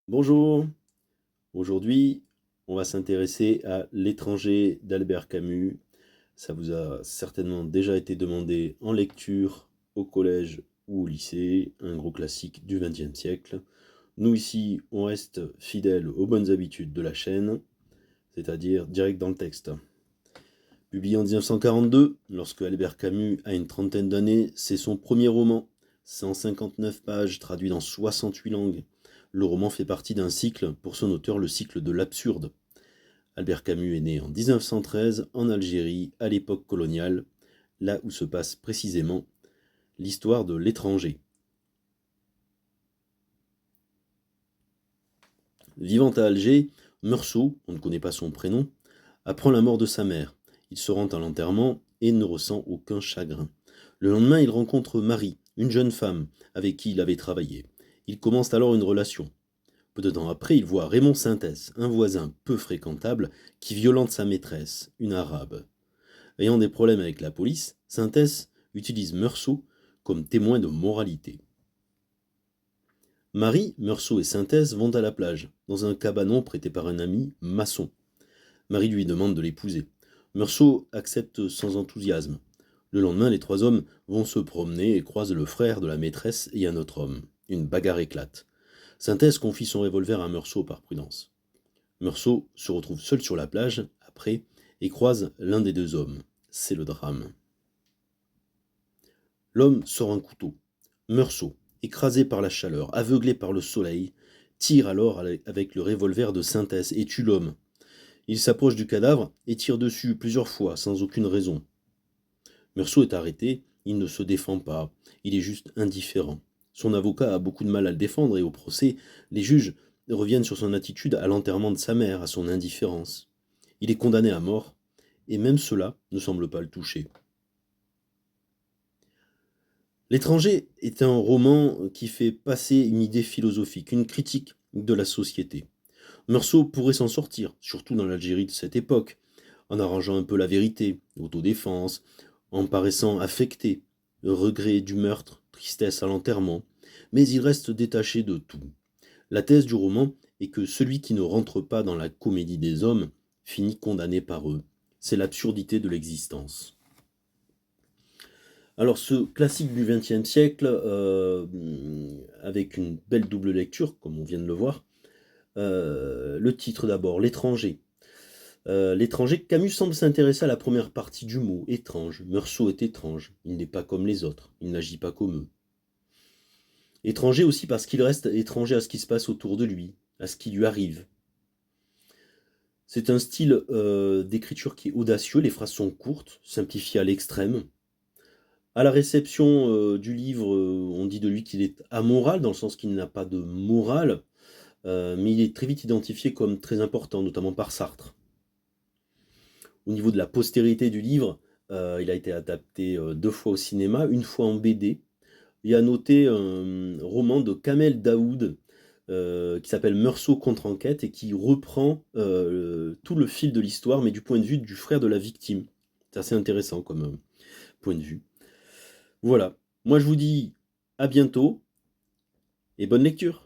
Bonjour, aujourd'hui on va s'intéresser à L'étranger d'Albert Camus. Ça vous a certainement déjà été demandé en lecture au collège ou au lycée, un gros classique du XXe siècle. Nous ici, on reste fidèles aux bonnes habitudes de la chaîne, c'est-à-dire direct dans le texte. Publié en 1942, lorsque Albert Camus a une trentaine d'années, c'est son premier roman, 159 pages traduit dans 68 langues. Le roman fait partie d'un cycle, pour son auteur le cycle de l'absurde. Albert Camus est né en 1913 en Algérie, à l'époque coloniale, là où se passe précisément l'histoire de l'étranger. Vivant à Alger, Meursault, on ne connaît pas son prénom, apprend la mort de sa mère. Il se rend à l'enterrement et ne ressent aucun chagrin. Le lendemain, il rencontre Marie, une jeune femme avec qui il avait travaillé. Ils commencent alors une relation. Peu de temps après, il voit Raymond Sintès, un voisin peu fréquentable, qui violente sa maîtresse, une arabe. Ayant des problèmes avec la police, Sintès utilise Meursault comme témoin de moralité. Marie, Meursault et Sintès vont à la plage, dans un cabanon prêté par un ami maçon. Marie lui demande de l'épouser. Meursault accepte sans enthousiasme. Le lendemain, les trois hommes vont se promener et croisent le frère de la maîtresse et un autre homme. Une bagarre éclate. Sintès confie son revolver à Meursault par prudence. Meursault se retrouve seul sur la plage, après, et croise l'un des deux hommes. C'est le drame. L'homme sort un couteau. Meursault, écrasé par la chaleur, aveuglé par le soleil, tire alors avec le revolver de Sintès et tue l'homme. Il s'approche du cadavre et tire dessus plusieurs fois, sans aucune raison. Meursault est arrêté, il ne se défend pas, il est juste indifférent. Son avocat a beaucoup de mal à le défendre et au procès, les juges reviennent sur son attitude à l'enterrement de sa mère, à son indifférence. Il est condamné à mort, et même cela ne semble pas le toucher. L'étranger est un roman qui fait passer une idée philosophique, une critique de la société. Meursault pourrait s'en sortir, surtout dans l'Algérie de cette époque, en arrangeant un peu la vérité, autodéfense, en paraissant affecté, regret du meurtre, tristesse à l'enterrement, mais il reste détaché de tout. La thèse du roman est que celui qui ne rentre pas dans la comédie des hommes finit condamné par eux. C'est l'absurdité de l'existence. Alors ce classique du XXe siècle, avec une belle double lecture, comme on vient de le voir, le titre d'abord, L'étranger. L'étranger, Camus semble s'intéresser à la première partie du mot, étrange. Meursault est étrange, il n'est pas comme les autres, il n'agit pas comme eux. Étranger aussi parce qu'il reste étranger à ce qui se passe autour de lui, à ce qui lui arrive. C'est un style d'écriture qui est audacieux, les phrases sont courtes, simplifiées à l'extrême. À la réception du livre, on dit de lui qu'il est amoral, dans le sens qu'il n'a pas de morale, mais il est très vite identifié comme très important, notamment par Sartre. Au niveau de la postérité du livre, il a été adapté 2 fois au cinéma, une fois en BD. Il y a noté un roman de Kamel Daoud, qui s'appelle Meursault contre-enquête et qui reprend, tout le fil de l'histoire, mais du point de vue du frère de la victime. C'est assez intéressant comme, point de vue. Voilà. Moi je vous dis à bientôt et bonne lecture.